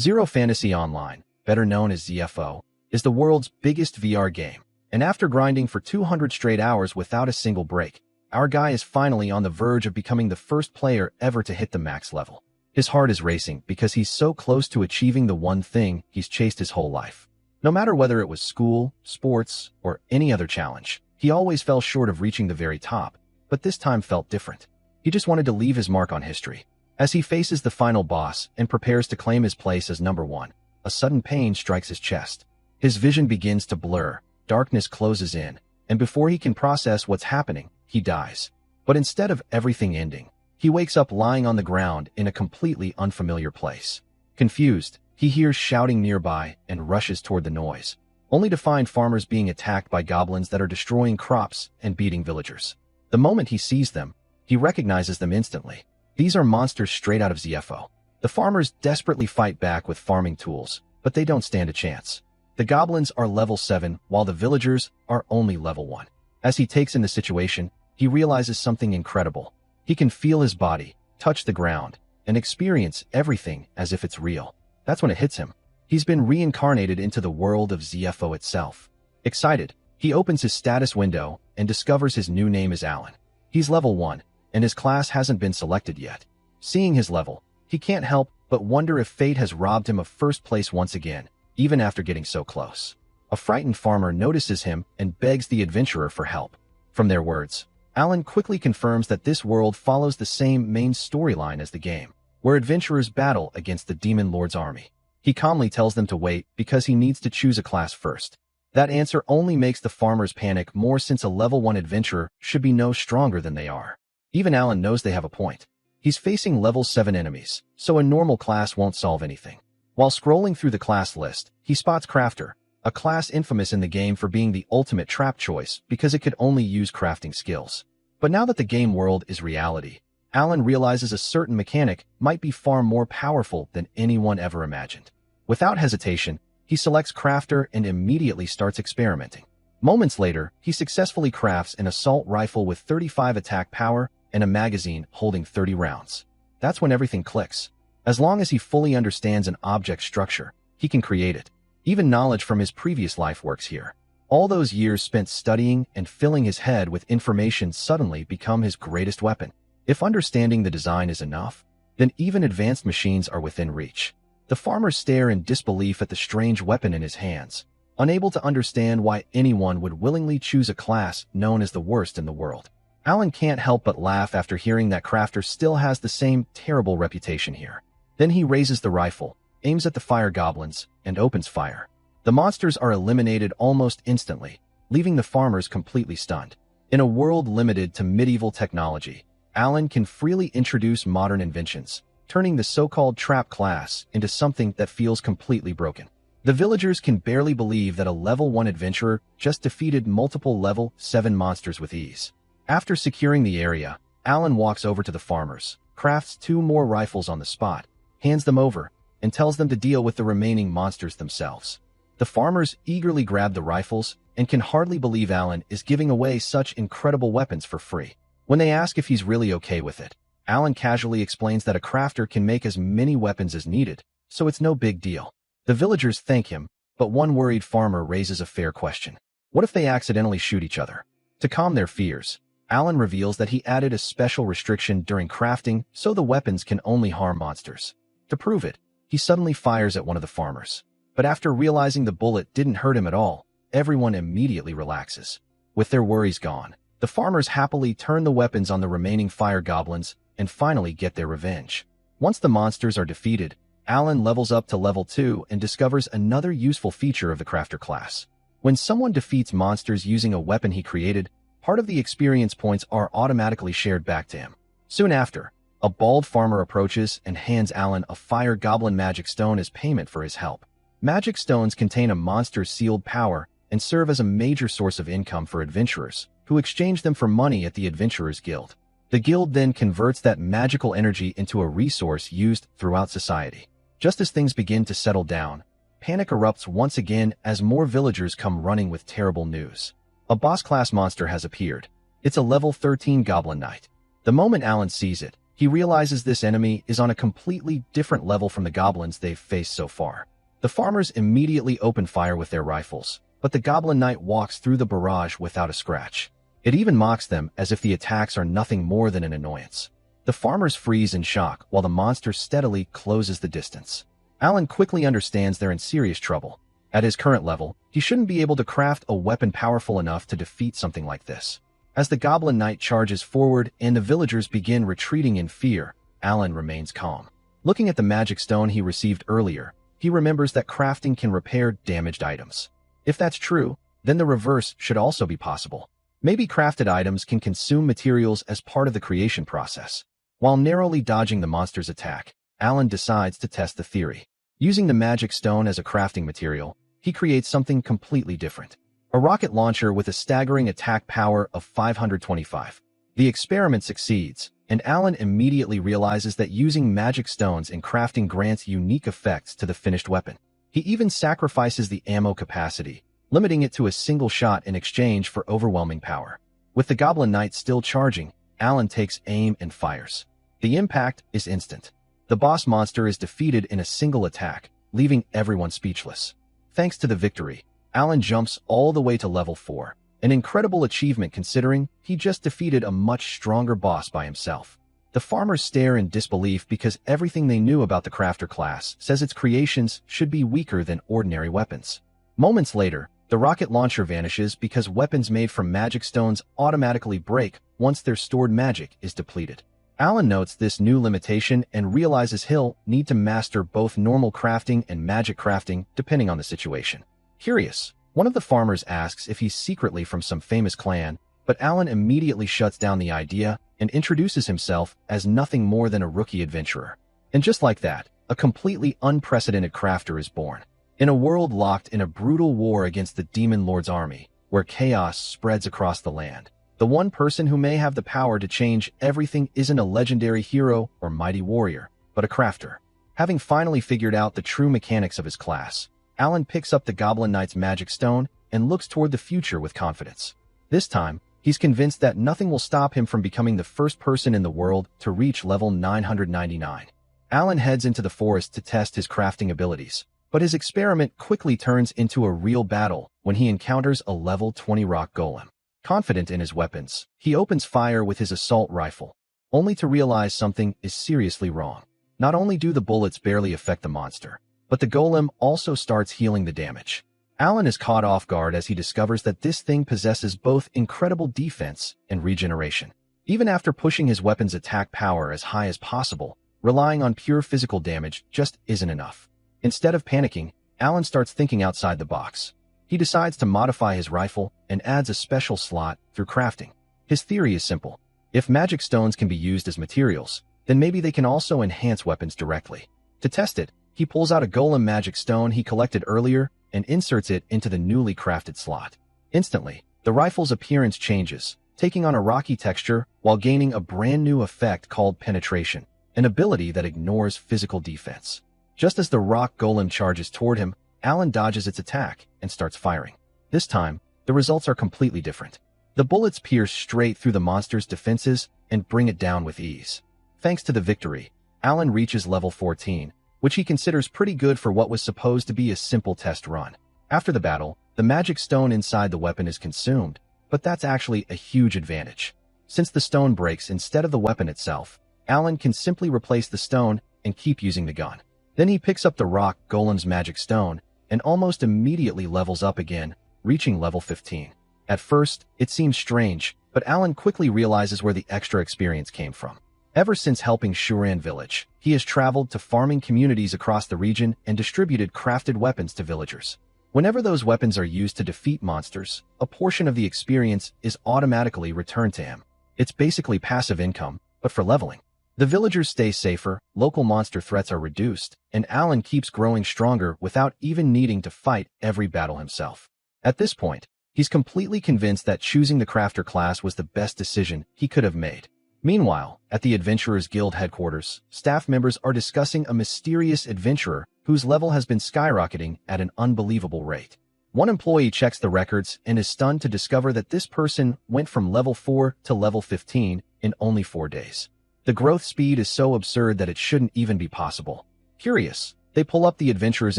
Zero Fantasy Online, better known as ZFO, is the world's biggest VR game, and after grinding for 200 straight hours without a single break, our guy is finally on the verge of becoming the first player ever to hit the max level. His heart is racing because he's so close to achieving the one thing he's chased his whole life. No matter whether it was school, sports, or any other challenge, he always fell short of reaching the very top, but this time felt different. He just wanted to leave his mark on history. As he faces the final boss and prepares to claim his place as number one, a sudden pain strikes his chest. His vision begins to blur, darkness closes in, and before he can process what's happening, he dies. But instead of everything ending, he wakes up lying on the ground in a completely unfamiliar place. Confused, he hears shouting nearby and rushes toward the noise, only to find farmers being attacked by goblins that are destroying crops and beating villagers. The moment he sees them, he recognizes them instantly. These are monsters straight out of ZFO. The farmers desperately fight back with farming tools, but they don't stand a chance. The goblins are level 7, while the villagers are only level 1. As he takes in the situation, he realizes something incredible. He can feel his body, touch the ground, and experience everything as if it's real. That's when it hits him. He's been reincarnated into the world of ZFO itself. Excited, he opens his status window and discovers his new name is Alan. He's level 1, and his class hasn't been selected yet. Seeing his level, he can't help but wonder if fate has robbed him of first place once again, even after getting so close. A frightened farmer notices him and begs the adventurer for help. From their words, Alan quickly confirms that this world follows the same main storyline as the game, where adventurers battle against the Demon Lord's army. He calmly tells them to wait because he needs to choose a class first. That answer only makes the farmers panic more since a level 1 adventurer should be no stronger than they are. Even Alan knows they have a point. He's facing level 7 enemies, so a normal class won't solve anything. While scrolling through the class list, he spots Crafter, a class infamous in the game for being the ultimate trap choice because it could only use crafting skills. But now that the game world is reality, Alan realizes a certain mechanic might be far more powerful than anyone ever imagined. Without hesitation, he selects Crafter and immediately starts experimenting. Moments later, he successfully crafts an assault rifle with 35 attack power and a magazine holding 30 rounds. That's when everything clicks. As long as he fully understands an object structure, he can create it. Even knowledge from his previous life works here. All those years spent studying and filling his head with information suddenly become his greatest weapon. If understanding the design is enough, then even advanced machines are within reach. The farmers stare in disbelief at the strange weapon in his hands, unable to understand why anyone would willingly choose a class known as the worst in the world. Alan can't help but laugh after hearing that Crafter still has the same terrible reputation here. Then he raises the rifle, aims at the fire goblins, and opens fire. The monsters are eliminated almost instantly, leaving the farmers completely stunned. In a world limited to medieval technology, Alan can freely introduce modern inventions, turning the so-called trap class into something that feels completely broken. The villagers can barely believe that a level 1 adventurer just defeated multiple level 7 monsters with ease. After securing the area, Alan walks over to the farmers, crafts 2 more rifles on the spot, hands them over, and tells them to deal with the remaining monsters themselves. The farmers eagerly grab the rifles and can hardly believe Alan is giving away such incredible weapons for free. When they ask if he's really okay with it, Alan casually explains that a crafter can make as many weapons as needed, so it's no big deal. The villagers thank him, but one worried farmer raises a fair question. What if they accidentally shoot each other? To calm their fears, Alan reveals that he added a special restriction during crafting so the weapons can only harm monsters. To prove it, he suddenly fires at one of the farmers. But after realizing the bullet didn't hurt him at all, everyone immediately relaxes. With their worries gone, the farmers happily turn the weapons on the remaining fire goblins and finally get their revenge. Once the monsters are defeated, Alan levels up to level 2 and discovers another useful feature of the Crafter class. When someone defeats monsters using a weapon he created, part of the experience points are automatically shared back to him. Soon after, a bald farmer approaches and hands Alan a fire goblin magic stone as payment for his help. Magic stones contain a monster's sealed power and serve as a major source of income for adventurers, who exchange them for money at the Adventurers Guild. The guild then converts that magical energy into a resource used throughout society. Just as things begin to settle down, panic erupts once again as more villagers come running with terrible news. A boss-class monster has appeared. It's a level 13 Goblin Knight. The moment Alan sees it, he realizes this enemy is on a completely different level from the goblins they've faced so far. The farmers immediately open fire with their rifles, but the goblin knight walks through the barrage without a scratch. It even mocks them as if the attacks are nothing more than an annoyance. The farmers freeze in shock while the monster steadily closes the distance. Alan quickly understands they're in serious trouble. At his current level, he shouldn't be able to craft a weapon powerful enough to defeat something like this. As the goblin knight charges forward and the villagers begin retreating in fear, Alan remains calm. Looking at the magic stone he received earlier, he remembers that crafting can repair damaged items. If that's true, then the reverse should also be possible. Maybe crafted items can consume materials as part of the creation process. While narrowly dodging the monster's attack, Alan decides to test the theory. Using the magic stone as a crafting material, he creates something completely different. A rocket launcher with a staggering attack power of 525. The experiment succeeds, and Alan immediately realizes that using magic stones in crafting grants unique effects to the finished weapon. He even sacrifices the ammo capacity, limiting it to a single shot in exchange for overwhelming power. With the goblin knight still charging, Alan takes aim and fires. The impact is instant. The boss monster is defeated in a single attack, leaving everyone speechless. Thanks to the victory, Alan jumps all the way to level 4, an incredible achievement considering he just defeated a much stronger boss by himself. The farmers stare in disbelief because everything they knew about the crafter class says its creations should be weaker than ordinary weapons. Moments later, the rocket launcher vanishes because weapons made from magic stones automatically break once their stored magic is depleted. Alan notes this new limitation and realizes he'll need to master both normal crafting and magic crafting depending on the situation. Curious, one of the farmers asks if he's secretly from some famous clan, but Alan immediately shuts down the idea and introduces himself as nothing more than a rookie adventurer. And just like that, a completely unprecedented crafter is born. In a world locked in a brutal war against the Demon Lord's army, where chaos spreads across the land, the one person who may have the power to change everything isn't a legendary hero or mighty warrior, but a crafter. Having finally figured out the true mechanics of his class, Alan picks up the Goblin Knight's magic stone and looks toward the future with confidence. This time, he's convinced that nothing will stop him from becoming the first person in the world to reach level 999. Alan heads into the forest to test his crafting abilities, but his experiment quickly turns into a real battle when he encounters a level 20 rock golem. Confident in his weapons, he opens fire with his assault rifle, only to realize something is seriously wrong. Not only do the bullets barely affect the monster, but the golem also starts healing the damage. Alan is caught off guard as he discovers that this thing possesses both incredible defense and regeneration. Even after pushing his weapon's attack power as high as possible, relying on pure physical damage just isn't enough. Instead of panicking, Alan starts thinking outside the box. He decides to modify his rifle and adds a special slot through crafting. His theory is simple. If magic stones can be used as materials, then maybe they can also enhance weapons directly. To test it, he pulls out a golem magic stone he collected earlier and inserts it into the newly crafted slot. Instantly, the rifle's appearance changes, taking on a rocky texture while gaining a brand new effect called penetration, an ability that ignores physical defense. Just as the rock golem charges toward him, Alan dodges its attack and starts firing. This time, the results are completely different. The bullets pierce straight through the monster's defenses and bring it down with ease. Thanks to the victory, Alan reaches level 14, which he considers pretty good for what was supposed to be a simple test run. After the battle, the magic stone inside the weapon is consumed, but that's actually a huge advantage. Since the stone breaks instead of the weapon itself, Alan can simply replace the stone and keep using the gun. Then he picks up the rock golem's magic stone and almost immediately levels up again, reaching level 15. At first, it seems strange, but Alan quickly realizes where the extra experience came from. Ever since helping Shuran village, he has traveled to farming communities across the region and distributed crafted weapons to villagers. Whenever those weapons are used to defeat monsters, a portion of the experience is automatically returned to him. It's basically passive income, but for leveling. The villagers stay safer, local monster threats are reduced, and Alan keeps growing stronger without even needing to fight every battle himself. At this point, he's completely convinced that choosing the crafter class was the best decision he could have made. Meanwhile, at the Adventurers Guild headquarters, staff members are discussing a mysterious adventurer whose level has been skyrocketing at an unbelievable rate. One employee checks the records and is stunned to discover that this person went from level 4 to level 15 in only 4 days. The growth speed is so absurd that it shouldn't even be possible. Curious, they pull up the adventurer's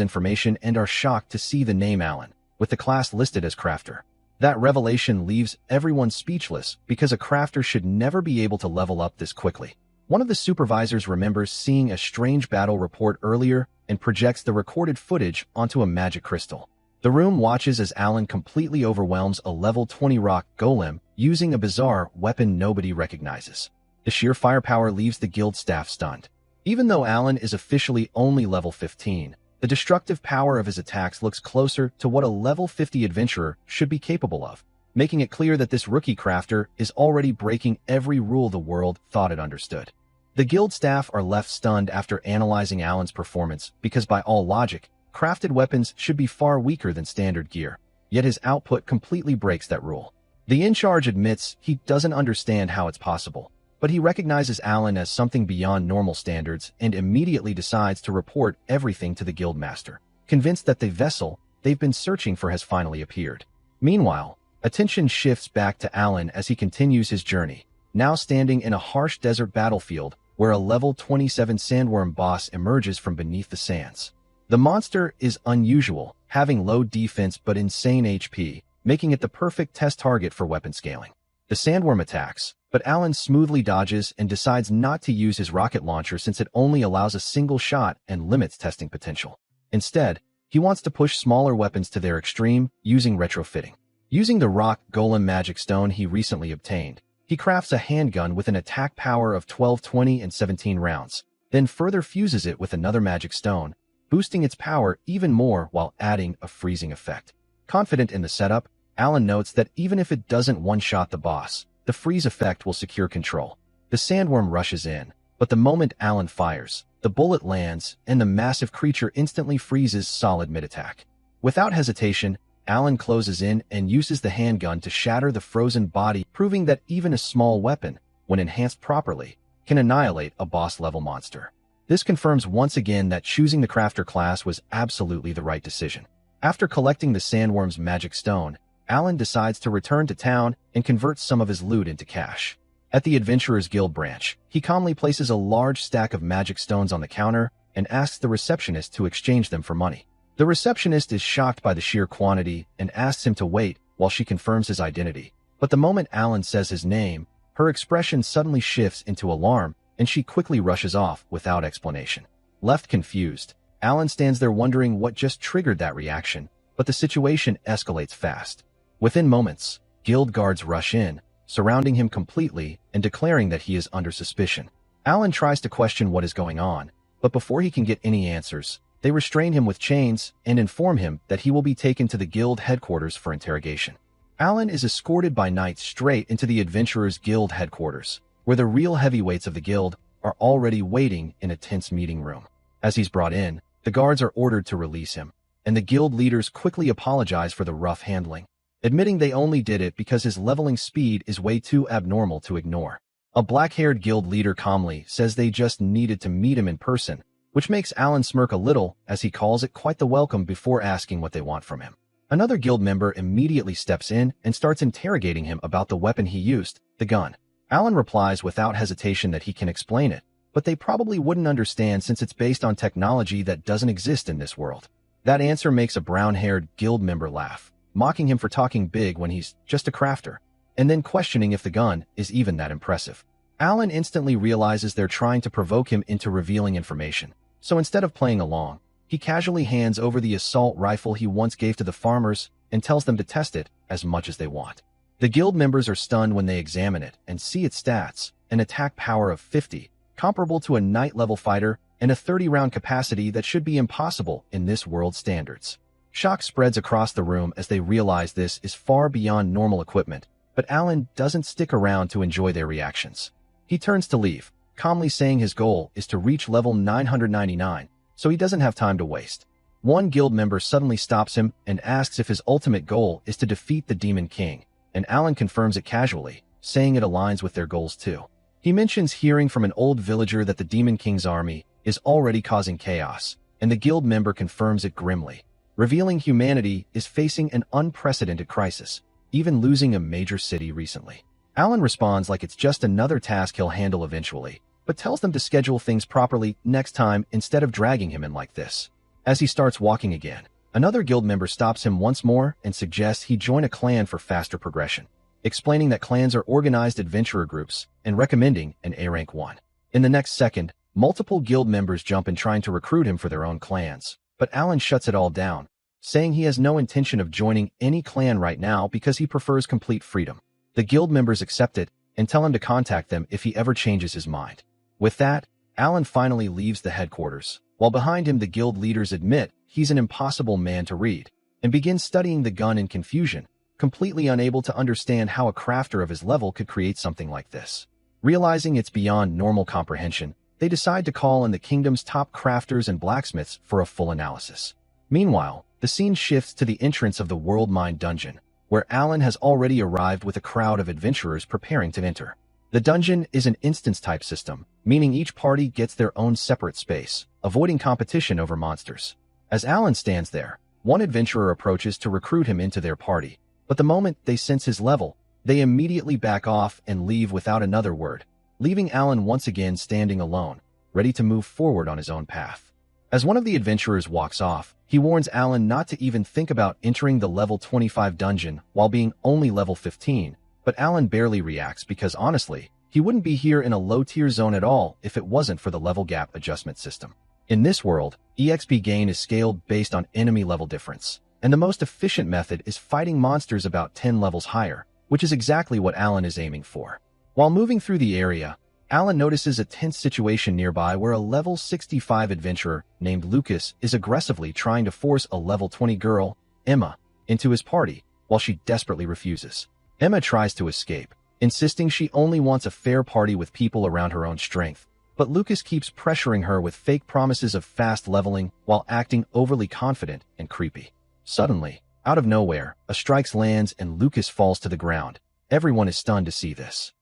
information and are shocked to see the name Alan, with the class listed as crafter. That revelation leaves everyone speechless because a crafter should never be able to level up this quickly. One of the supervisors remembers seeing a strange battle report earlier and projects the recorded footage onto a magic crystal. The room watches as Alan completely overwhelms a level 20 rock golem using a bizarre weapon nobody recognizes. The sheer firepower leaves the guild staff stunned. Even though Alan is officially only level 15, the destructive power of his attacks looks closer to what a level 50 adventurer should be capable of, making it clear that this rookie crafter is already breaking every rule the world thought it understood. The guild staff are left stunned after analyzing Alan's performance because by all logic, crafted weapons should be far weaker than standard gear, yet his output completely breaks that rule. The in-charge admits he doesn't understand how it's possible, but he recognizes Alan as something beyond normal standards and immediately decides to report everything to the guildmaster, convinced that the vessel they've been searching for has finally appeared. Meanwhile, attention shifts back to Alan as he continues his journey, now standing in a harsh desert battlefield where a level 27 sandworm boss emerges from beneath the sands. The monster is unusual, having low defense but insane HP, making it the perfect test target for weapon scaling. The sandworm attacks, but Alan smoothly dodges and decides not to use his rocket launcher since it only allows a single shot and limits testing potential. Instead, he wants to push smaller weapons to their extreme using retrofitting. Using the rock golem magic stone he recently obtained, he crafts a handgun with an attack power of 12, 20, and 17 rounds, then further fuses it with another magic stone, boosting its power even more while adding a freezing effect. Confident in the setup, Alan notes that even if it doesn't one-shot the boss, the freeze effect will secure control. The sandworm rushes in, but the moment Alan fires, the bullet lands and the massive creature instantly freezes solid mid-attack. Without hesitation, Alan closes in and uses the handgun to shatter the frozen body, proving that even a small weapon, when enhanced properly, can annihilate a boss-level monster. This confirms once again that choosing the crafter class was absolutely the right decision. After collecting the sandworm's magic stone, Alan decides to return to town and convert some of his loot into cash. At the Adventurers Guild branch, he calmly places a large stack of magic stones on the counter and asks the receptionist to exchange them for money. The receptionist is shocked by the sheer quantity and asks him to wait while she confirms his identity. But the moment Alan says his name, her expression suddenly shifts into alarm and she quickly rushes off without explanation. Left confused, Alan stands there wondering what just triggered that reaction, but the situation escalates fast. Within moments, guild guards rush in, surrounding him completely and declaring that he is under suspicion. Alan tries to question what is going on, but before he can get any answers, they restrain him with chains and inform him that he will be taken to the guild headquarters for interrogation. Alan is escorted by knights straight into the Adventurers Guild headquarters, where the real heavyweights of the guild are already waiting in a tense meeting room. As he's brought in, the guards are ordered to release him, and the guild leaders quickly apologize for the rough handling, admitting they only did it because his leveling speed is way too abnormal to ignore. A black-haired guild leader calmly says they just needed to meet him in person, which makes Alan smirk a little as he calls it quite the welcome before asking what they want from him. Another guild member immediately steps in and starts interrogating him about the weapon he used, the gun. Alan replies without hesitation that he can explain it, but they probably wouldn't understand since it's based on technology that doesn't exist in this world. That answer makes a brown-haired guild member laugh, mocking him for talking big when he's just a crafter, and then questioning if the gun is even that impressive. Alan instantly realizes they're trying to provoke him into revealing information, so instead of playing along, he casually hands over the assault rifle he once gave to the farmers and tells them to test it as much as they want. The guild members are stunned when they examine it and see its stats, an attack power of 50, comparable to a knight-level fighter, and a 30-round capacity that should be impossible in this world's standards. Shock spreads across the room as they realize this is far beyond normal equipment, but Alan doesn't stick around to enjoy their reactions. He turns to leave, calmly saying his goal is to reach level 999, so he doesn't have time to waste. One guild member suddenly stops him and asks if his ultimate goal is to defeat the Demon King, and Alan confirms it casually, saying it aligns with their goals too. He mentions hearing from an old villager that the Demon King's army is already causing chaos, and the guild member confirms it grimly, revealing humanity is facing an unprecedented crisis, even losing a major city recently. Alan responds like it's just another task he'll handle eventually, but tells them to schedule things properly next time instead of dragging him in like this. As he starts walking again, another guild member stops him once more and suggests he join a clan for faster progression, explaining that clans are organized adventurer groups and recommending an A rank one. In the next second, multiple guild members jump in trying to recruit him for their own clans, but Alan shuts it all down, saying he has no intention of joining any clan right now because he prefers complete freedom. The guild members accept it and tell him to contact them if he ever changes his mind. With that, Alan finally leaves the headquarters, while behind him the guild leaders admit he's an impossible man to read, and begin studying the gun in confusion, completely unable to understand how a crafter of his level could create something like this. Realizing it's beyond normal comprehension, they decide to call in the kingdom's top crafters and blacksmiths for a full analysis. Meanwhile, the scene shifts to the entrance of the World Mine dungeon, where Alan has already arrived with a crowd of adventurers preparing to enter. The dungeon is an instance-type system, meaning each party gets their own separate space, avoiding competition over monsters. As Alan stands there, one adventurer approaches to recruit him into their party, but the moment they sense his level, they immediately back off and leave without another word, leaving Alan once again standing alone, ready to move forward on his own path. As one of the adventurers walks off, he warns Alan not to even think about entering the level 25 dungeon while being only level 15, but Alan barely reacts because honestly, he wouldn't be here in a low-tier zone at all if it wasn't for the level gap adjustment system. In this world, EXP gain is scaled based on enemy level difference, and the most efficient method is fighting monsters about 10 levels higher, which is exactly what Alan is aiming for. While moving through the area, Alan notices a tense situation nearby where a level 65 adventurer named Lucas is aggressively trying to force a level 20 girl, Emma, into his party, while she desperately refuses. Emma tries to escape, insisting she only wants a fair party with people around her own strength, but Lucas keeps pressuring her with fake promises of fast leveling while acting overly confident and creepy. Suddenly, out of nowhere, a strike lands and Lucas falls to the ground. Everyone is stunned to see this.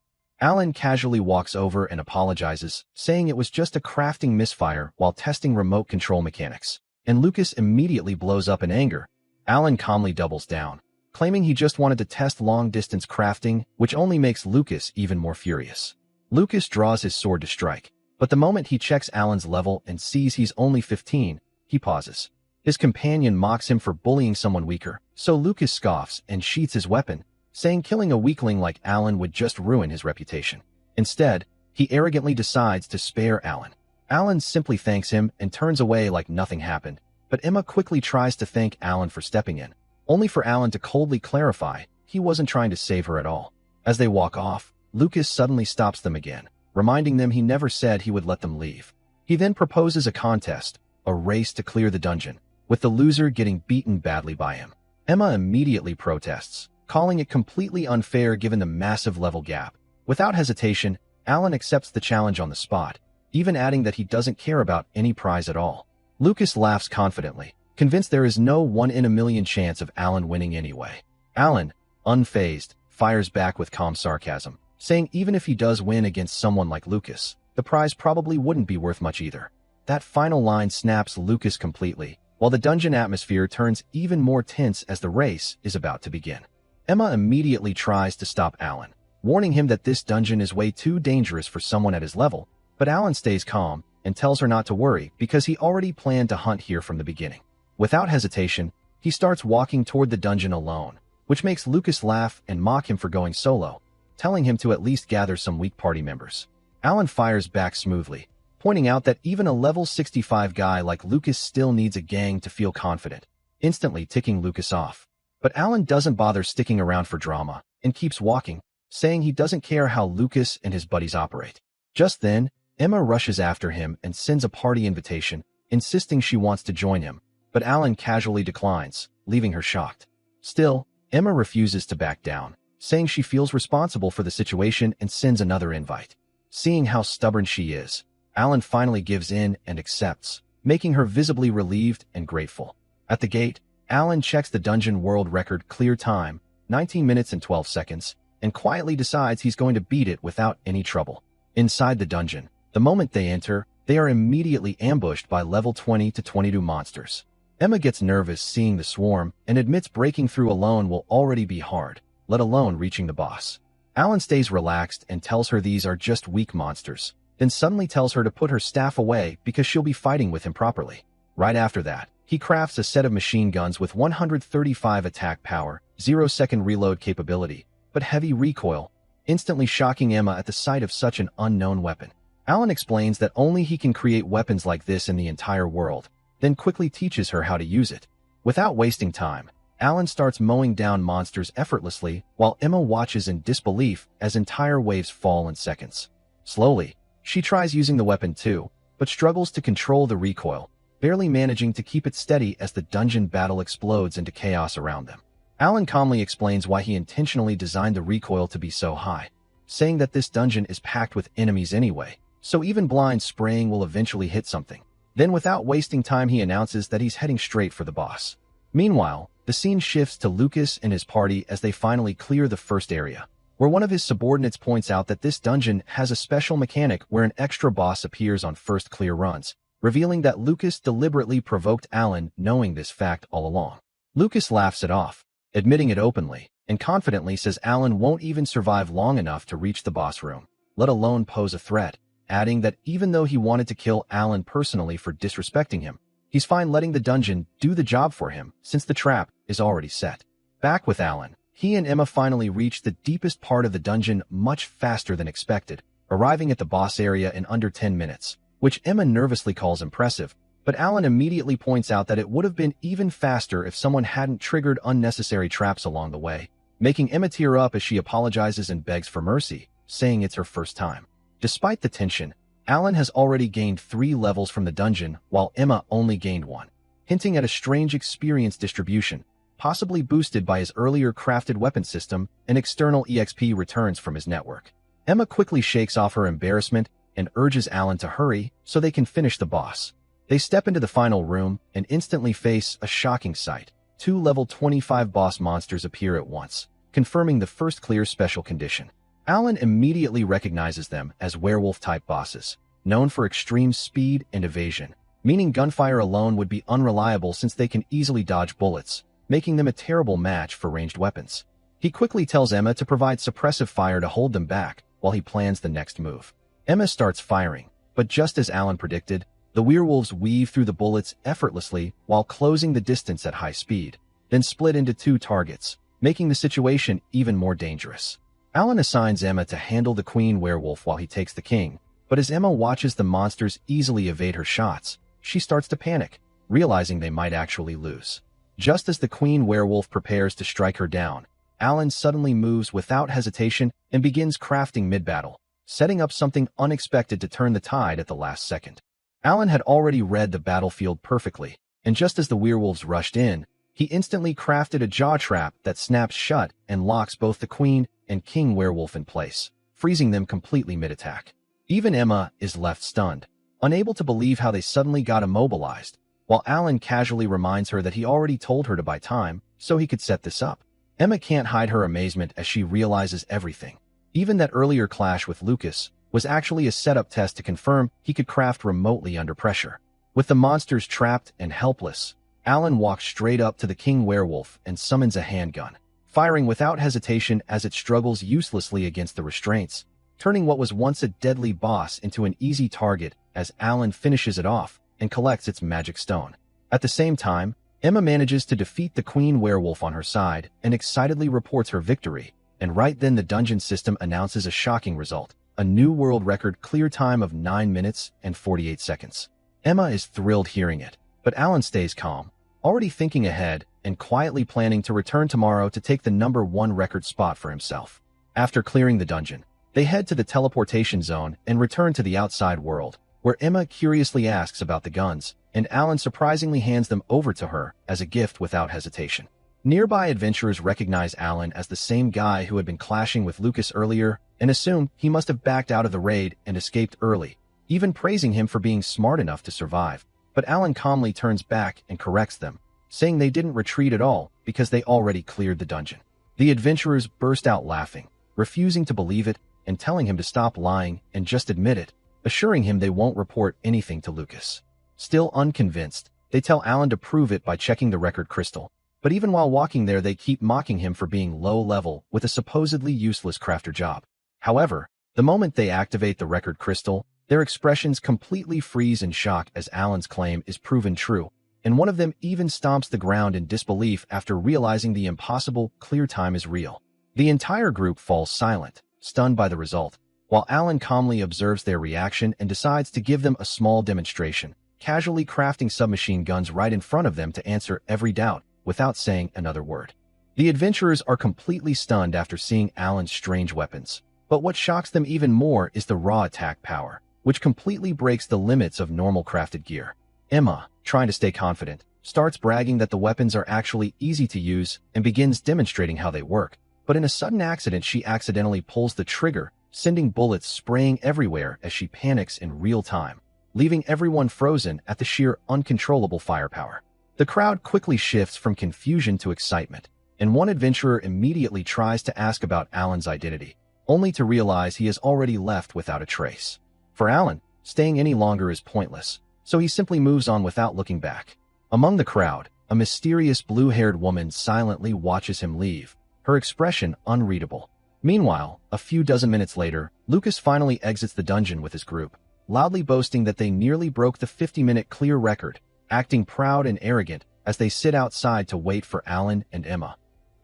Alan casually walks over and apologizes, saying it was just a crafting misfire while testing remote control mechanics, and Lucas immediately blows up in anger. Alan calmly doubles down, claiming he just wanted to test long-distance crafting, which only makes Lucas even more furious. Lucas draws his sword to strike, but the moment he checks Alan's level and sees he's only 15, he pauses. His companion mocks him for bullying someone weaker, so Lucas scoffs and sheaths his weapon, saying killing a weakling like Alan would just ruin his reputation. Instead, he arrogantly decides to spare Alan. Alan simply thanks him and turns away like nothing happened, but Emma quickly tries to thank Alan for stepping in, only for Alan to coldly clarify he wasn't trying to save her at all. As they walk off, Lucas suddenly stops them again, reminding them he never said he would let them leave. He then proposes a contest, a race to clear the dungeon, with the loser getting beaten badly by him. Emma immediately protests, calling it completely unfair given the massive level gap. Without hesitation, Alan accepts the challenge on the spot, even adding that he doesn't care about any prize at all. Lucas laughs confidently, convinced there is no 1 in a million chance of Alan winning anyway. Alan, unfazed, fires back with calm sarcasm, saying even if he does win against someone like Lucas, the prize probably wouldn't be worth much either. That final line snaps Lucas completely, while the dungeon atmosphere turns even more tense as the race is about to begin. Emma immediately tries to stop Alan, warning him that this dungeon is way too dangerous for someone at his level, but Alan stays calm and tells her not to worry because he already planned to hunt here from the beginning. Without hesitation, he starts walking toward the dungeon alone, which makes Lucas laugh and mock him for going solo, telling him to at least gather some weak party members. Alan fires back smoothly, pointing out that even a level 65 guy like Lucas still needs a gang to feel confident, instantly ticking Lucas off. But Alan doesn't bother sticking around for drama and keeps walking, saying he doesn't care how Lucas and his buddies operate. Just then, Emma rushes after him and sends a party invitation, insisting she wants to join him, but Alan casually declines, leaving her shocked. Still, Emma refuses to back down, saying she feels responsible for the situation and sends another invite. Seeing how stubborn she is, Alan finally gives in and accepts, making her visibly relieved and grateful. At the gate, Alan checks the dungeon world record clear time, 19 minutes and 12 seconds, and quietly decides he's going to beat it without any trouble. Inside the dungeon, the moment they enter, they are immediately ambushed by level 20 to 22 monsters. Emma gets nervous seeing the swarm and admits breaking through alone will already be hard, let alone reaching the boss. Alan stays relaxed and tells her these are just weak monsters, then suddenly tells her to put her staff away because she'll be fighting with him properly. Right after that, he crafts a set of machine guns with 135 attack power, 0-second reload capability, but heavy recoil, instantly shocking Emma at the sight of such an unknown weapon. Alan explains that only he can create weapons like this in the entire world, then quickly teaches her how to use it. Without wasting time, Alan starts mowing down monsters effortlessly while Emma watches in disbelief as entire waves fall in seconds. Slowly, she tries using the weapon too, but struggles to control the recoil, barely managing to keep it steady as the dungeon battle explodes into chaos around them. Alan calmly explains why he intentionally designed the recoil to be so high, saying that this dungeon is packed with enemies anyway, so even blind spraying will eventually hit something. Then without wasting time he announces that he's heading straight for the boss. Meanwhile, the scene shifts to Lucas and his party as they finally clear the first area, where one of his subordinates points out that this dungeon has a special mechanic where an extra boss appears on first clear runs, revealing that Lucas deliberately provoked Alan knowing this fact all along. Lucas laughs it off, admitting it openly, and confidently says Alan won't even survive long enough to reach the boss room, let alone pose a threat, adding that even though he wanted to kill Alan personally for disrespecting him, he's fine letting the dungeon do the job for him since the trap is already set. Back with Alan, he and Emma finally reach the deepest part of the dungeon much faster than expected, arriving at the boss area in under 10 minutes, which Emma nervously calls impressive, but Alan immediately points out that it would have been even faster if someone hadn't triggered unnecessary traps along the way, making Emma tear up as she apologizes and begs for mercy, saying it's her first time. Despite the tension, Alan has already gained 3 levels from the dungeon while Emma only gained 1, hinting at a strange experience distribution, possibly boosted by his earlier crafted weapon system and external EXP returns from his network. Emma quickly shakes off her embarrassment and urges Alan to hurry so they can finish the boss. They step into the final room and instantly face a shocking sight. 2 level 25 boss monsters appear at once, confirming the first clear special condition. Alan immediately recognizes them as werewolf-type bosses, known for extreme speed and evasion, meaning gunfire alone would be unreliable since they can easily dodge bullets, making them a terrible match for ranged weapons. He quickly tells Emma to provide suppressive fire to hold them back while he plans the next move. Emma starts firing, but just as Alan predicted, the werewolves weave through the bullets effortlessly while closing the distance at high speed, then split into 2 targets, making the situation even more dangerous. Alan assigns Emma to handle the queen werewolf while he takes the king, but as Emma watches the monsters easily evade her shots, she starts to panic, realizing they might actually lose. Just as the queen werewolf prepares to strike her down, Alan suddenly moves without hesitation and begins crafting mid-battle, setting up something unexpected to turn the tide at the last second. Alan had already read the battlefield perfectly, and just as the werewolves rushed in, he instantly crafted a jaw trap that snaps shut and locks both the queen and king werewolf in place, freezing them completely mid-attack. Even Emma is left stunned, unable to believe how they suddenly got immobilized, while Alan casually reminds her that he already told her to buy time so he could set this up. Emma can't hide her amazement as she realizes everything. Even that earlier clash with Lucas was actually a setup test to confirm he could craft remotely under pressure. With the monsters trapped and helpless, Alan walks straight up to the king werewolf and summons a handgun, firing without hesitation as it struggles uselessly against the restraints, turning what was once a deadly boss into an easy target as Alan finishes it off and collects its magic stone. At the same time, Emma manages to defeat the queen werewolf on her side and excitedly reports her victory, and right then the dungeon system announces a shocking result, a new world record clear time of 9 minutes and 48 seconds. Emma is thrilled hearing it, but Alan stays calm, already thinking ahead and quietly planning to return tomorrow to take the #1 record spot for himself. After clearing the dungeon, they head to the teleportation zone and return to the outside world, where Emma curiously asks about the guns, and Alan surprisingly hands them over to her as a gift without hesitation. Nearby adventurers recognize Alan as the same guy who had been clashing with Lucas earlier and assume he must have backed out of the raid and escaped early, even praising him for being smart enough to survive. But Alan calmly turns back and corrects them, saying they didn't retreat at all because they already cleared the dungeon. The adventurers burst out laughing, refusing to believe it and telling him to stop lying and just admit it, assuring him they won't report anything to Lucas. Still unconvinced, they tell Alan to prove it by checking the record crystal, but even while walking there they keep mocking him for being low-level with a supposedly useless crafter job. However, the moment they activate the record crystal, Their expressions completely freeze in shock as Alan's claim is proven true, and one of them even stomps the ground in disbelief after realizing the impossible clear time is real. The entire group falls silent, stunned by the result, while Alan calmly observes their reaction and decides to give them a small demonstration, casually crafting submachine guns right in front of them to answer every doubt without saying another word. The adventurers are completely stunned after seeing Alan's strange weapons, but what shocks them even more is the raw attack power, which completely breaks the limits of normal crafted gear. Emma, trying to stay confident, starts bragging that the weapons are actually easy to use and begins demonstrating how they work, but in a sudden accident she accidentally pulls the trigger, sending bullets spraying everywhere as she panics in real time, leaving everyone frozen at the sheer uncontrollable firepower. The crowd quickly shifts from confusion to excitement, and one adventurer immediately tries to ask about Alan's identity, only to realize he has already left without a trace. For Alan, staying any longer is pointless, so he simply moves on without looking back. Among the crowd, a mysterious blue-haired woman silently watches him leave, her expression unreadable. Meanwhile, a few dozen minutes later, Lucas finally exits the dungeon with his group, loudly boasting that they nearly broke the 50-minute clear record, acting proud and arrogant as they sit outside to wait for Alan and Emma.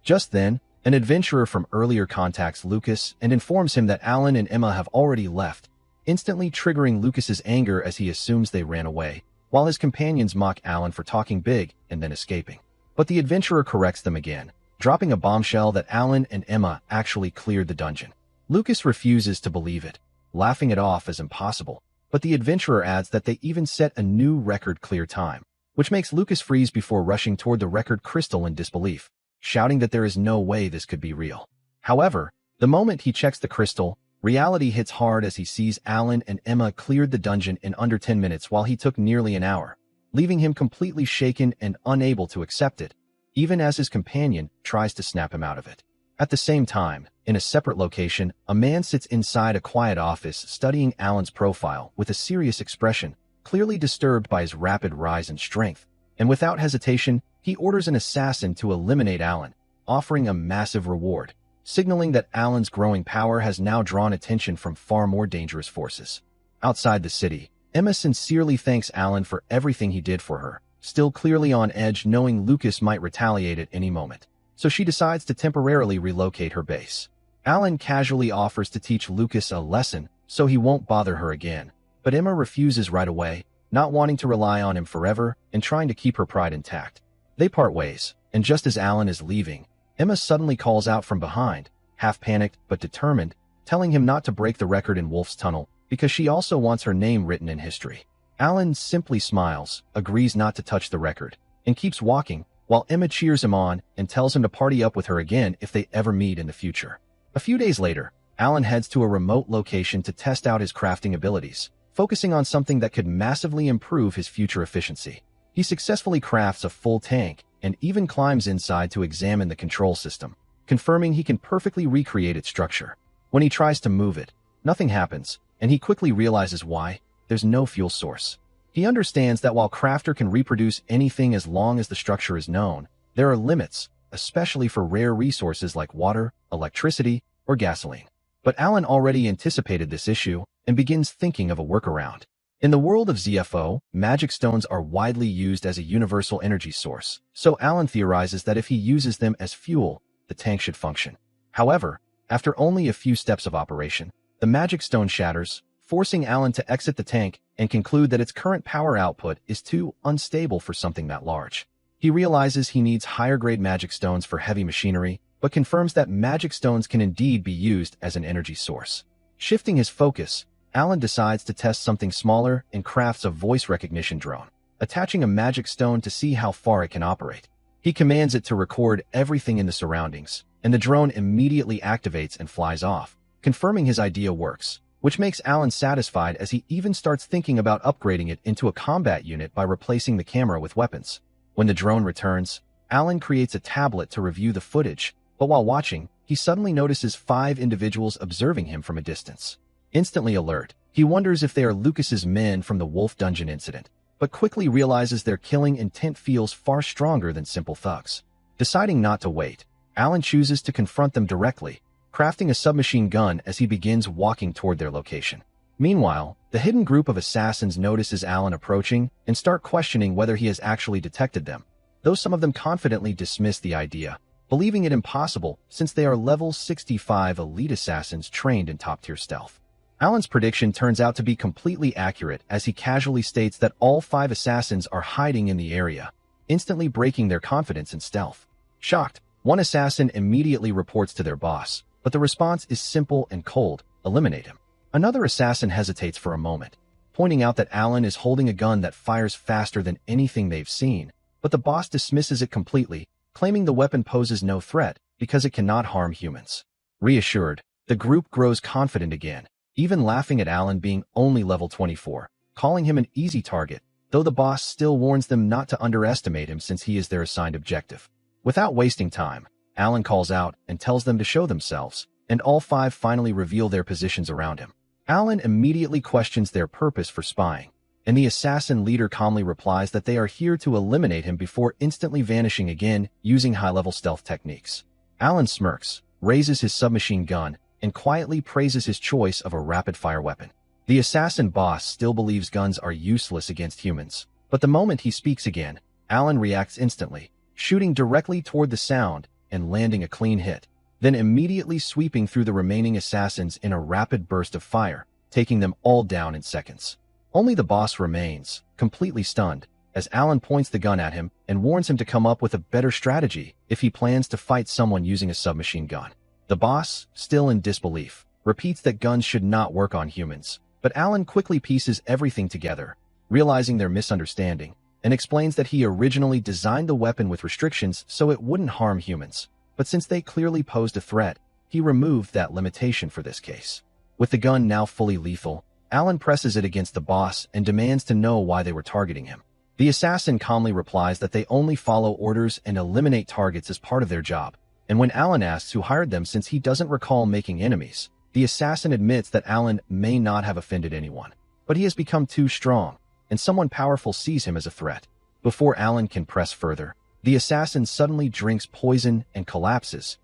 Just then, an adventurer from earlier contacts Lucas and informs him that Alan and Emma have already left, instantly triggering Lucas's anger as he assumes they ran away, while his companions mock Alan for talking big and then escaping. But the adventurer corrects them again, dropping a bombshell that Alan and Emma actually cleared the dungeon. Lucas refuses to believe it, laughing it off as impossible, but the adventurer adds that they even set a new record clear time, which makes Lucas freeze before rushing toward the record crystal in disbelief, shouting that there is no way this could be real. However, the moment he checks the crystal, reality hits hard as he sees Alan and Emma cleared the dungeon in under 10 minutes while he took nearly an hour, leaving him completely shaken and unable to accept it, even as his companion tries to snap him out of it. At the same time, in a separate location, a man sits inside a quiet office studying Alan's profile with a serious expression, clearly disturbed by his rapid rise in strength, and without hesitation, he orders an assassin to eliminate Alan, offering a massive reward, signaling that Alan's growing power has now drawn attention from far more dangerous forces. Outside the city, Emma sincerely thanks Alan for everything he did for her, still clearly on edge knowing Lucas might retaliate at any moment, so she decides to temporarily relocate her base. Alan casually offers to teach Lucas a lesson so he won't bother her again, but Emma refuses right away, not wanting to rely on him forever and trying to keep her pride intact. They part ways, and just as Alan is leaving, Emma suddenly calls out from behind, half panicked but determined, telling him not to break the record in Wolf's Tunnel because she also wants her name written in history. Alan simply smiles, agrees not to touch the record, and keeps walking, while Emma cheers him on and tells him to party up with her again if they ever meet in the future. A few days later, Alan heads to a remote location to test out his crafting abilities, focusing on something that could massively improve his future efficiency. He successfully crafts a full tank and even climbs inside to examine the control system, confirming he can perfectly recreate its structure. When he tries to move it, nothing happens, and he quickly realizes why. There's no fuel source. He understands that while Crafter can reproduce anything as long as the structure is known, there are limits, especially for rare resources like water, electricity, or gasoline. But Alan already anticipated this issue and begins thinking of a workaround. In the world of ZFO, magic stones are widely used as a universal energy source, so Alan theorizes that if he uses them as fuel, the tank should function. However, after only a few steps of operation, the magic stone shatters, forcing Alan to exit the tank and conclude that its current power output is too unstable for something that large. He realizes he needs higher-grade magic stones for heavy machinery, but confirms that magic stones can indeed be used as an energy source. Shifting his focus, Alan decides to test something smaller and crafts a voice recognition drone, attaching a magic stone to see how far it can operate. He commands it to record everything in the surroundings, and the drone immediately activates and flies off, confirming his idea works, which makes Alan satisfied as he even starts thinking about upgrading it into a combat unit by replacing the camera with weapons. When the drone returns, Alan creates a tablet to review the footage, but while watching, he suddenly notices 5 individuals observing him from a distance. Instantly alert, he wonders if they are Lucas's men from the Wolf Dungeon incident, but quickly realizes their killing intent feels far stronger than simple thugs. Deciding not to wait, Alan chooses to confront them directly, crafting a submachine gun as he begins walking toward their location. Meanwhile, the hidden group of assassins notices Alan approaching and start questioning whether he has actually detected them, though some of them confidently dismiss the idea, believing it impossible since they are level 65 elite assassins trained in top-tier stealth. Alan's prediction turns out to be completely accurate as he casually states that all 5 assassins are hiding in the area, instantly breaking their confidence in stealth. Shocked, one assassin immediately reports to their boss, but the response is simple and cold: eliminate him. Another assassin hesitates for a moment, pointing out that Alan is holding a gun that fires faster than anything they've seen, but the boss dismisses it completely, claiming the weapon poses no threat because it cannot harm humans. Reassured, the group grows confident again, even laughing at Alan being only level 24, calling him an easy target, though the boss still warns them not to underestimate him since he is their assigned objective. Without wasting time, Alan calls out and tells them to show themselves, and all 5 finally reveal their positions around him. Alan immediately questions their purpose for spying, and the assassin leader calmly replies that they are here to eliminate him before instantly vanishing again using high-level stealth techniques. Alan smirks, raises his submachine gun, and quietly praises his choice of a rapid-fire weapon. The assassin boss still believes guns are useless against humans, but the moment he speaks again, Alan reacts instantly, shooting directly toward the sound and landing a clean hit, then immediately sweeping through the remaining assassins in a rapid burst of fire, taking them all down in seconds. Only the boss remains, completely stunned, as Alan points the gun at him and warns him to come up with a better strategy if he plans to fight someone using a submachine gun. The boss, still in disbelief, repeats that guns should not work on humans, but Alan quickly pieces everything together, realizing their misunderstanding, and explains that he originally designed the weapon with restrictions so it wouldn't harm humans, but since they clearly posed a threat, he removed that limitation for this case. With the gun now fully lethal, Alan presses it against the boss and demands to know why they were targeting him. The assassin calmly replies that they only follow orders and eliminate targets as part of their job, and when Alan asks who hired them since he doesn't recall making enemies, the assassin admits that Alan may not have offended anyone, but he has become too strong, and someone powerful sees him as a threat. Before Alan can press further, the assassin suddenly drinks poison and collapses.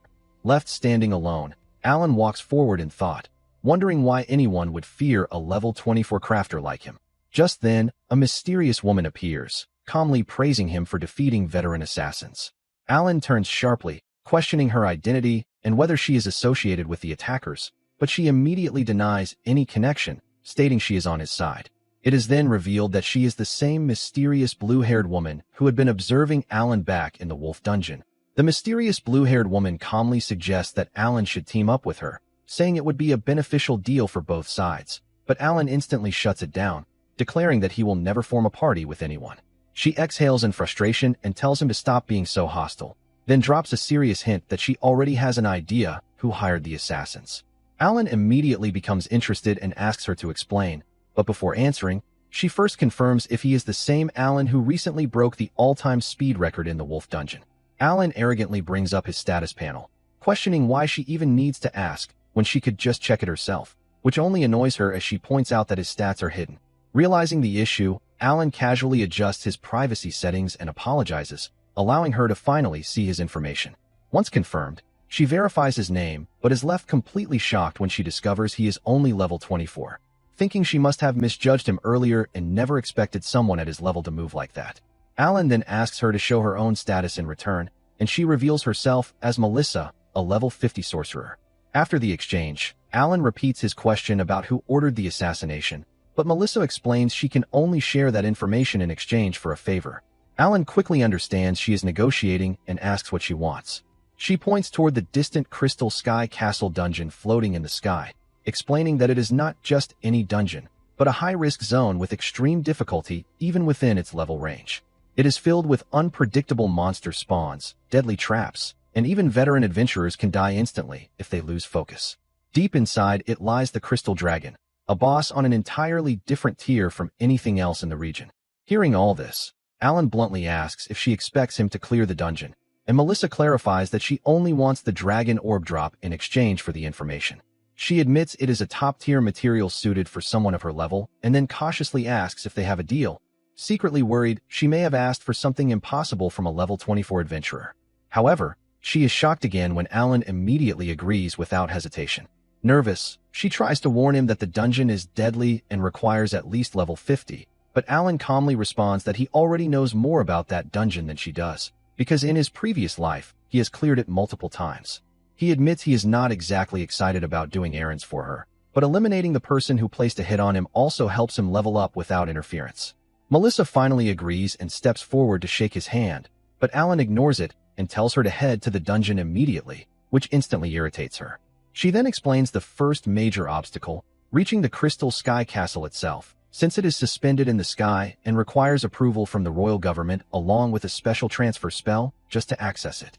Left standing alone, Alan walks forward in thought, wondering why anyone would fear a level 24 crafter like him. Just then, a mysterious woman appears, calmly praising him for defeating veteran assassins. Alan turns sharply, questioning her identity and whether she is associated with the attackers, but she immediately denies any connection, stating she is on his side. It is then revealed that she is the same mysterious blue-haired woman who had been observing Alan back in the wolf dungeon. The mysterious blue-haired woman calmly suggests that Alan should team up with her, saying it would be a beneficial deal for both sides, but Alan instantly shuts it down, declaring that he will never form a party with anyone. She exhales in frustration and tells him to stop being so hostile, then drops a serious hint that she already has an idea who hired the assassins. Alan immediately becomes interested and asks her to explain, but before answering, she first confirms if he is the same Alan who recently broke the all-time speed record in the wolf dungeon. Alan arrogantly brings up his status panel, questioning why she even needs to ask when she could just check it herself, which only annoys her as she points out that his stats are hidden. Realizing the issue, Alan casually adjusts his privacy settings and apologizes, allowing her to finally see his information. Once confirmed, she verifies his name, but is left completely shocked when she discovers he is only level 24. Thinking she must have misjudged him earlier and never expected someone at his level to move like that. Alan then asks her to show her own status in return, and she reveals herself as Melissa, a level 50 sorcerer. After the exchange, Alan repeats his question about who ordered the assassination, but Melissa explains she can only share that information in exchange for a favor. Alan quickly understands she is negotiating and asks what she wants. She points toward the distant Crystal Sky Castle dungeon floating in the sky, explaining that it is not just any dungeon, but a high-risk zone with extreme difficulty even within its level range. It is filled with unpredictable monster spawns, deadly traps, and even veteran adventurers can die instantly if they lose focus. Deep inside it lies the Crystal Dragon, a boss on an entirely different tier from anything else in the region. Hearing all this, Alan bluntly asks if she expects him to clear the dungeon, and Melissa clarifies that she only wants the dragon orb drop in exchange for the information. She admits it is a top-tier material suited for someone of her level, and then cautiously asks if they have a deal, secretly worried she may have asked for something impossible from a level 24 adventurer. However, she is shocked again when Alan immediately agrees without hesitation. Nervous, she tries to warn him that the dungeon is deadly and requires at least level 50, but Alan calmly responds that he already knows more about that dungeon than she does, because in his previous life, he has cleared it multiple times. He admits he is not exactly excited about doing errands for her, but eliminating the person who placed a hit on him also helps him level up without interference. Melissa finally agrees and steps forward to shake his hand, but Alan ignores it and tells her to head to the dungeon immediately, which instantly irritates her. She then explains the first major obstacle, reaching the Crystal Sky Castle itself, since it is suspended in the sky and requires approval from the royal government along with a special transfer spell just to access it.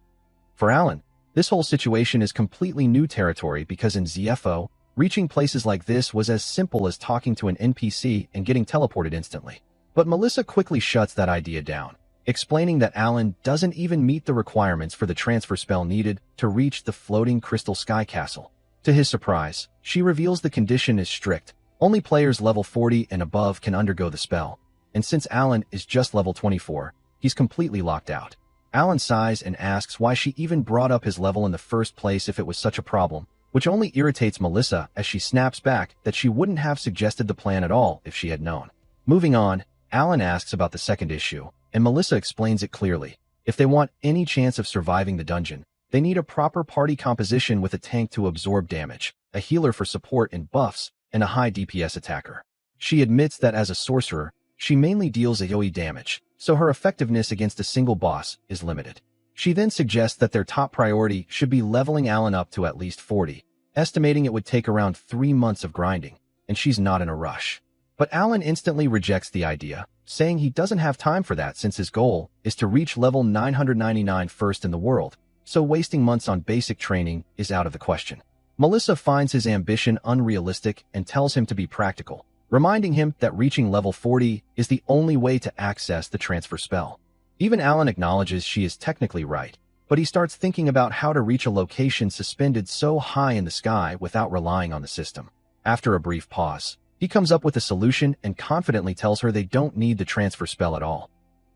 For Alan, this whole situation is completely new territory because in ZFO, reaching places like this was as simple as talking to an NPC and getting teleported instantly. But Melissa quickly shuts that idea down, explaining that Alan doesn't even meet the requirements for the transfer spell needed to reach the floating Crystal Sky Castle. To his surprise, she reveals the condition is strict. Only players level 40 and above can undergo the spell, and since Alan is just level 24, he's completely locked out. Alan sighs and asks why she even brought up his level in the first place if it was such a problem, which only irritates Melissa as she snaps back that she wouldn't have suggested the plan at all if she had known. Moving on, Alan asks about the second issue, and Melissa explains it clearly. If they want any chance of surviving the dungeon, they need a proper party composition with a tank to absorb damage, a healer for support and buffs, and a high DPS attacker. She admits that as a sorcerer, she mainly deals AoE damage, so her effectiveness against a single boss is limited. She then suggests that their top priority should be leveling Alan up to at least 40, estimating it would take around 3 months of grinding, and she's not in a rush. But Alan instantly rejects the idea, saying he doesn't have time for that since his goal is to reach level 999 first in the world, so wasting months on basic training is out of the question. Melissa finds his ambition unrealistic and tells him to be practical, reminding him that reaching level 40 is the only way to access the transfer spell. Even Alan acknowledges she is technically right, but he starts thinking about how to reach a location suspended so high in the sky without relying on the system. After a brief pause, he comes up with a solution and confidently tells her they don't need the transfer spell at all.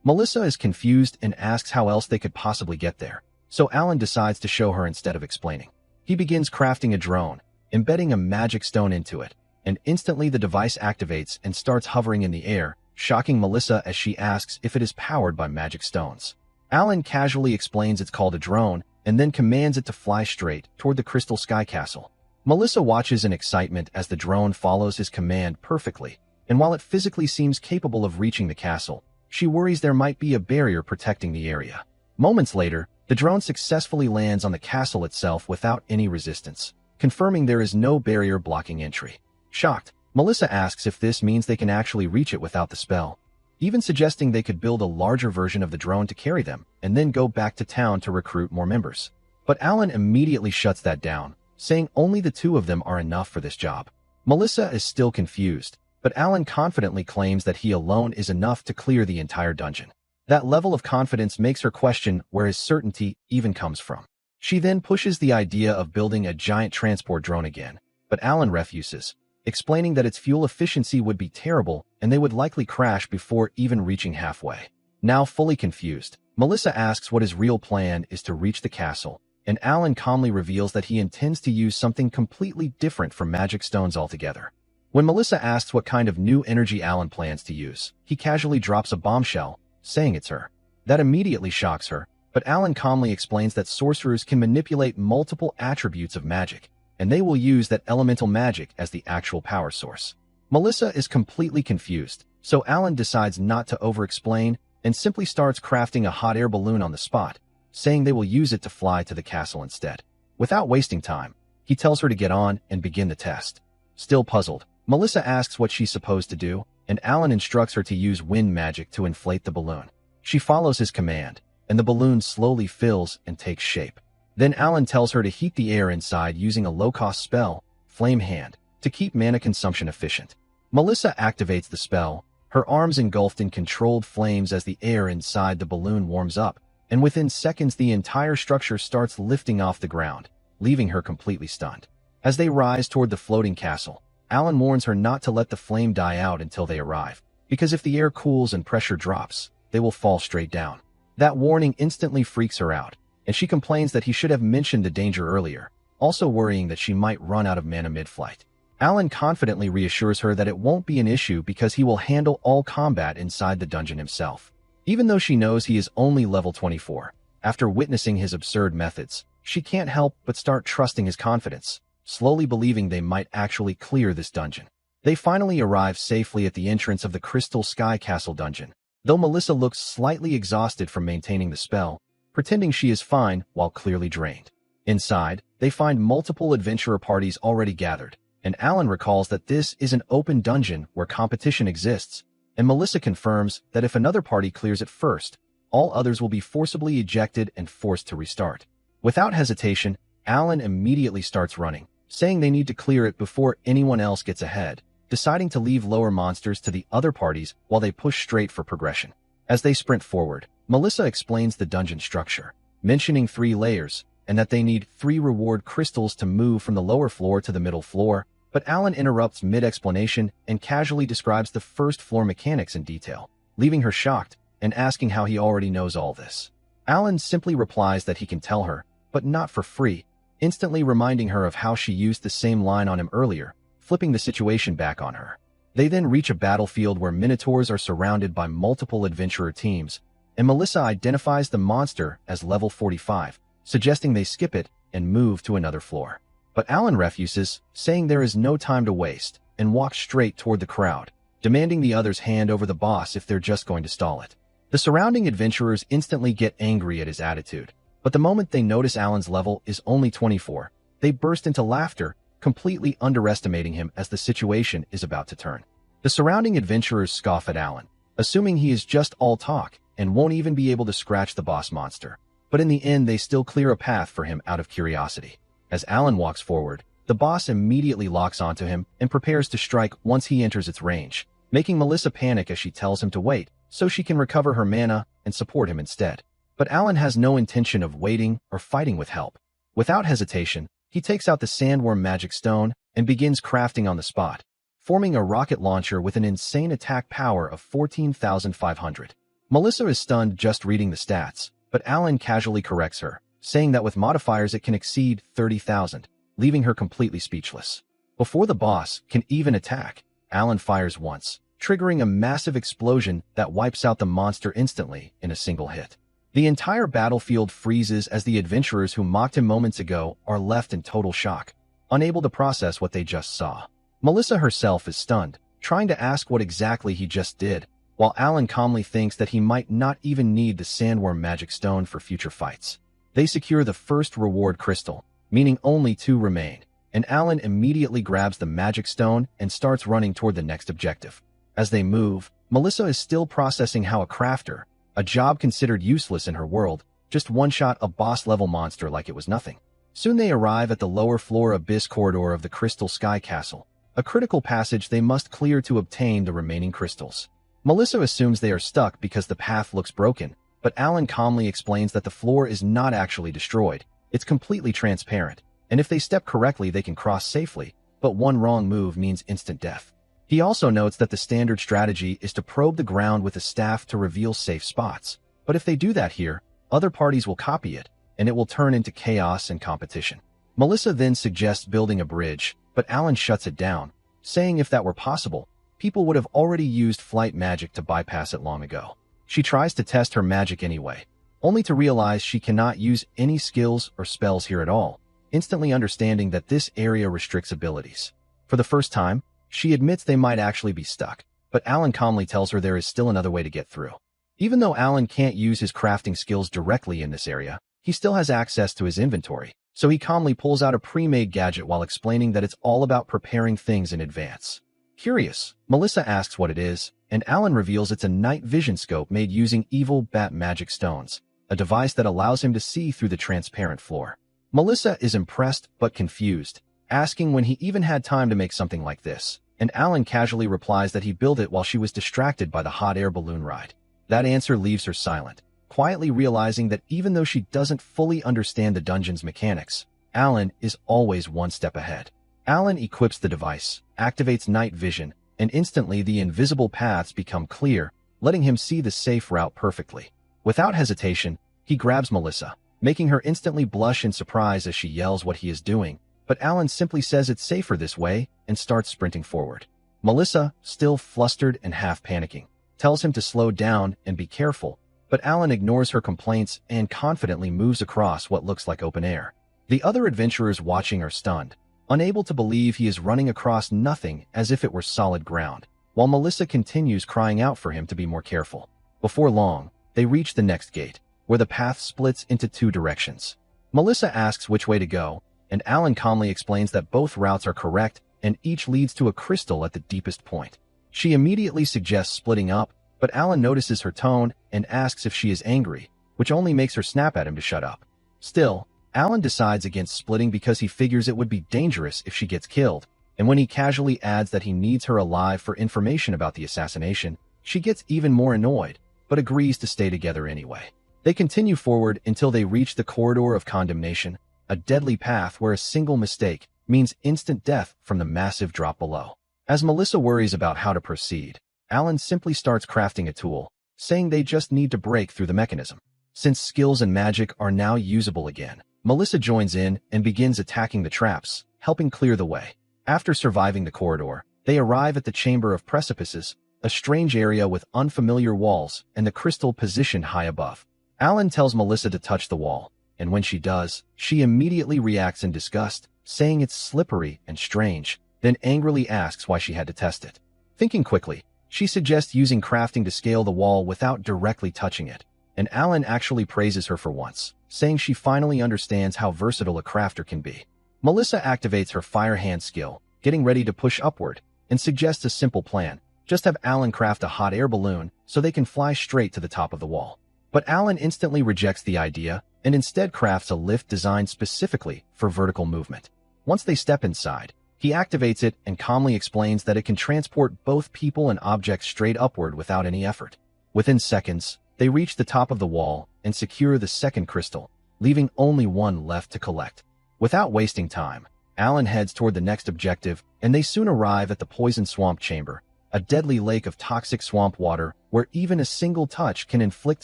Melissa is confused and asks how else they could possibly get there, so Alan decides to show her instead of explaining. He begins crafting a drone, embedding a magic stone into it, and instantly the device activates and starts hovering in the air, shocking Melissa as she asks if it is powered by magic stones. Alan casually explains it's called a drone and then commands it to fly straight toward the Crystal Sky Castle. Melissa watches in excitement as the drone follows his command perfectly, and while it physically seems capable of reaching the castle, she worries there might be a barrier protecting the area. Moments later, the drone successfully lands on the castle itself without any resistance, confirming there is no barrier blocking entry. Shocked, Melissa asks if this means they can actually reach it without the spell, even suggesting they could build a larger version of the drone to carry them and then go back to town to recruit more members. But Alan immediately shuts that down, saying only the two of them are enough for this job. Melissa is still confused, but Alan confidently claims that he alone is enough to clear the entire dungeon. That level of confidence makes her question where his certainty even comes from. She then pushes the idea of building a giant transport drone again, but Alan refuses, explaining that its fuel efficiency would be terrible and they would likely crash before even reaching halfway. Now fully confused, Melissa asks what his real plan is to reach the castle, and Alan calmly reveals that he intends to use something completely different from magic stones altogether. When Melissa asks what kind of new energy Alan plans to use, he casually drops a bombshell, saying it's her. That immediately shocks her, but Alan calmly explains that sorcerers can manipulate multiple attributes of magic, and they will use that elemental magic as the actual power source. Melissa is completely confused, so Alan decides not to over-explain and simply starts crafting a hot air balloon on the spot, saying they will use it to fly to the castle instead. Without wasting time, he tells her to get on and begin the test. Still puzzled, Melissa asks what she's supposed to do, and Alan instructs her to use wind magic to inflate the balloon. She follows his command, and the balloon slowly fills and takes shape. Then Alan tells her to heat the air inside using a low-cost spell, Flame Hand, to keep mana consumption efficient. Melissa activates the spell, her arms engulfed in controlled flames as the air inside the balloon warms up, and within seconds the entire structure starts lifting off the ground, leaving her completely stunned. As they rise toward the floating castle, Alan warns her not to let the flame die out until they arrive, because if the air cools and pressure drops, they will fall straight down. That warning instantly freaks her out, and she complains that he should have mentioned the danger earlier, also worrying that she might run out of mana mid-flight. Alan confidently reassures her that it won't be an issue because he will handle all combat inside the dungeon himself. Even though she knows he is only level 24, after witnessing his absurd methods, she can't help but start trusting his confidence, slowly believing they might actually clear this dungeon. They finally arrive safely at the entrance of the Crystal Sky Castle dungeon, though Melissa looks slightly exhausted from maintaining the spell, pretending she is fine while clearly drained. Inside, they find multiple adventurer parties already gathered, and Alan recalls that this is an open dungeon where competition exists, and Melissa confirms that if another party clears it first, all others will be forcibly ejected and forced to restart. Without hesitation, Alan immediately starts running, saying they need to clear it before anyone else gets ahead, deciding to leave lower monsters to the other parties while they push straight for progression. As they sprint forward, Melissa explains the dungeon structure, mentioning 3 layers, and that they need 3 reward crystals to move from the lower floor to the middle floor, but Alan interrupts mid-explanation and casually describes the first floor mechanics in detail, leaving her shocked and asking how he already knows all this. Alan simply replies that he can tell her, but not for free, instantly reminding her of how she used the same line on him earlier, flipping the situation back on her. They then reach a battlefield where minotaurs are surrounded by multiple adventurer teams, and Melissa identifies the monster as level 45, suggesting they skip it and move to another floor. But Alan refuses, saying there is no time to waste, and walks straight toward the crowd, demanding the others hand over the boss if they're just going to stall it. The surrounding adventurers instantly get angry at his attitude, but the moment they notice Alan's level is only 24, they burst into laughter, completely underestimating him as the situation is about to turn. The surrounding adventurers scoff at Alan, assuming he is just all talk and won't even be able to scratch the boss monster, but in the end they still clear a path for him out of curiosity. As Alan walks forward, the boss immediately locks onto him and prepares to strike once he enters its range, making Melissa panic as she tells him to wait so she can recover her mana and support him instead. But Alan has no intention of waiting or fighting with help. Without hesitation, he takes out the sandworm magic stone and begins crafting on the spot, forming a rocket launcher with an insane attack power of 14,500. Melissa is stunned just reading the stats, but Alan casually corrects her, saying that with modifiers it can exceed 30,000, leaving her completely speechless. Before the boss can even attack, Alan fires once, triggering a massive explosion that wipes out the monster instantly in a single hit. The entire battlefield freezes as the adventurers who mocked him moments ago are left in total shock, unable to process what they just saw. Melissa herself is stunned, trying to ask what exactly he just did, while Alan calmly thinks that he might not even need the sandworm magic stone for future fights. They secure the first reward crystal, meaning only 2 remain, and Alan immediately grabs the magic stone and starts running toward the next objective. As they move, Melissa is still processing how a crafter, a job considered useless in her world, just one-shot a boss-level monster like it was nothing. Soon they arrive at the lower floor abyss corridor of the Crystal Sky Castle, a critical passage they must clear to obtain the remaining crystals. Melissa assumes they are stuck because the path looks broken, but Alan calmly explains that the floor is not actually destroyed, it's completely transparent, and if they step correctly they can cross safely, but one wrong move means instant death. He also notes that the standard strategy is to probe the ground with a staff to reveal safe spots, but if they do that here, other parties will copy it, and it will turn into chaos and competition. Melissa then suggests building a bridge, but Alan shuts it down, saying if that were possible, people would have already used flight magic to bypass it long ago. She tries to test her magic anyway, only to realize she cannot use any skills or spells here at all, instantly understanding that this area restricts abilities. For the first time, she admits they might actually be stuck, but Alan calmly tells her there is still another way to get through. Even though Alan can't use his crafting skills directly in this area, he still has access to his inventory, so he calmly pulls out a pre-made gadget while explaining that it's all about preparing things in advance. Curious, Melissa asks what it is, and Alan reveals it's a night vision scope made using evil bat magic stones, a device that allows him to see through the transparent floor. Melissa is impressed but confused, asking when he even had time to make something like this, and Alan casually replies that he built it while she was distracted by the hot air balloon ride. That answer leaves her silent, quietly realizing that even though she doesn't fully understand the dungeon's mechanics, Alan is always one step ahead. Alan equips the device, activates night vision, and instantly the invisible paths become clear, letting him see the safe route perfectly. Without hesitation, he grabs Melissa, making her instantly blush in surprise as she yells what he is doing, but Alan simply says it's safer this way and starts sprinting forward. Melissa, still flustered and half panicking, tells him to slow down and be careful, but Alan ignores her complaints and confidently moves across what looks like open air. The other adventurers watching are stunned, unable to believe he is running across nothing as if it were solid ground, while Melissa continues crying out for him to be more careful. Before long, they reach the next gate, where the path splits into two directions. Melissa asks which way to go, and Alan calmly explains that both routes are correct and each leads to a crystal at the deepest point. She immediately suggests splitting up, but Alan notices her tone and asks if she is angry, which only makes her snap at him to shut up. Still, Alan decides against splitting because he figures it would be dangerous if she gets killed, and when he casually adds that he needs her alive for information about the assassination, she gets even more annoyed, but agrees to stay together anyway. They continue forward until they reach the corridor of condemnation, a deadly path where a single mistake means instant death from the massive drop below. As Melissa worries about how to proceed, Alan simply starts crafting a tool, saying they just need to break through the mechanism. Since skills and magic are now usable again, Melissa joins in and begins attacking the traps, helping clear the way. After surviving the corridor, they arrive at the Chamber of Precipices, a strange area with unfamiliar walls and the crystal positioned high above. Alan tells Melissa to touch the wall, and when she does, she immediately reacts in disgust, saying it's slippery and strange, then angrily asks why she had to test it. Thinking quickly, she suggests using crafting to scale the wall without directly touching it, and Alan actually praises her for once, saying she finally understands how versatile a crafter can be. Melissa activates her fire hand skill, getting ready to push upward, and suggests a simple plan: just have Alan craft a hot air balloon so they can fly straight to the top of the wall. But Alan instantly rejects the idea and instead crafts a lift designed specifically for vertical movement. Once they step inside, he activates it and calmly explains that it can transport both people and objects straight upward without any effort. Within seconds, they reach the top of the wall and secure the second crystal, leaving only one left to collect. Without wasting time, Alan heads toward the next objective, and they soon arrive at the Poison Swamp Chamber, a deadly lake of toxic swamp water where even a single touch can inflict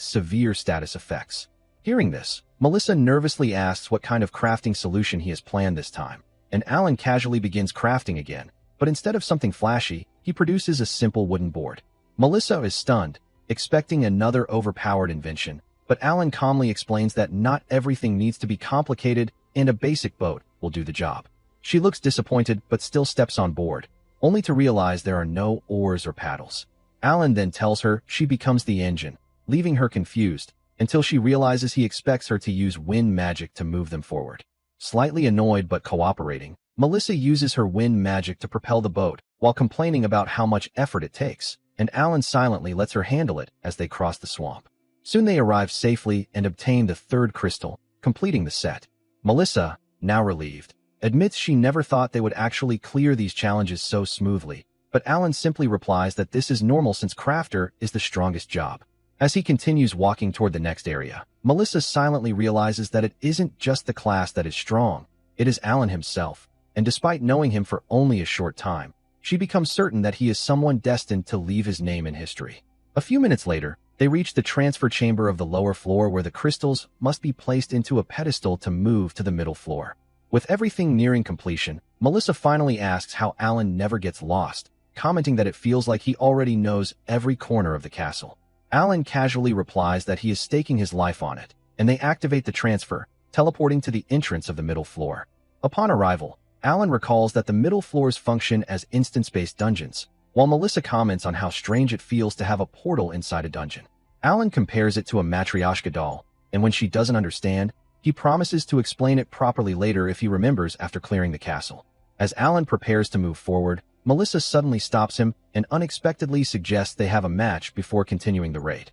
severe status effects. Hearing this, Melissa nervously asks what kind of crafting solution he has planned this time, and Alan casually begins crafting again, but instead of something flashy, he produces a simple wooden board. Melissa is stunned, expecting another overpowered invention, but Alan calmly explains that not everything needs to be complicated and a basic boat will do the job. She looks disappointed but still steps on board, only to realize there are no oars or paddles. Alan then tells her she becomes the engine, leaving her confused, until she realizes he expects her to use wind magic to move them forward. Slightly annoyed but cooperating, Melissa uses her wind magic to propel the boat, while complaining about how much effort it takes, and Alan silently lets her handle it as they cross the swamp. Soon they arrive safely and obtain the third crystal, completing the set. Melissa, now relieved, admits she never thought they would actually clear these challenges so smoothly, but Alan simply replies that this is normal since crafter is the strongest job. As he continues walking toward the next area, Melissa silently realizes that it isn't just the class that is strong, it is Alan himself, and despite knowing him for only a short time, she becomes certain that he is someone destined to leave his name in history. A few minutes later, they reach the transfer chamber of the lower floor where the crystals must be placed into a pedestal to move to the middle floor. With everything nearing completion, Melissa finally asks how Alan never gets lost, commenting that it feels like he already knows every corner of the castle. Alan casually replies that he is staking his life on it, and they activate the transfer, teleporting to the entrance of the middle floor. Upon arrival, Alan recalls that the middle floors function as instance-based dungeons, while Melissa comments on how strange it feels to have a portal inside a dungeon. Alan compares it to a Matryoshka doll, and when she doesn't understand, he promises to explain it properly later if he remembers after clearing the castle. As Alan prepares to move forward, Melissa suddenly stops him and unexpectedly suggests they have a match before continuing the raid.